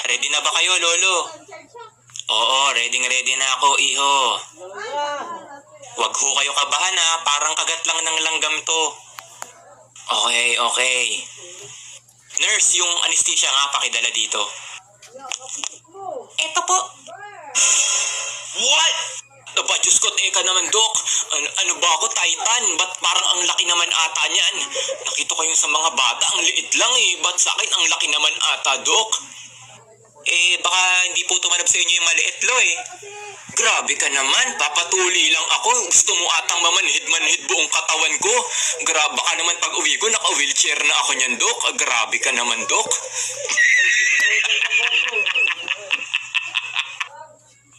Ready na ba kayo, Lolo? Oo, ready na ako, iho. Wag ho kayo kabahan ha, parang kagat lang ng langgam to. Okay. Nurse, yung anesthesia nga, pakidala dito. Eto po. What? Aba, Diyos ko, teka naman, Dok. Ano ba ako, Titan? Ba't parang ang laki naman ata niyan? Nakita ko yung sa mga bata, ang liit lang eh. Ba't sa akin, ang laki naman ata, Dok? Baka hindi po tumanap sa inyo yung maliit, Lo eh. Grabe ka naman, papatuli lang ako. Gusto mo atang mamanhid-manhid buong katawan ko. Grabe ka naman pag uwi ko, naka-wheelchair na ako niyan, Dok. Grabe ka naman, Dok.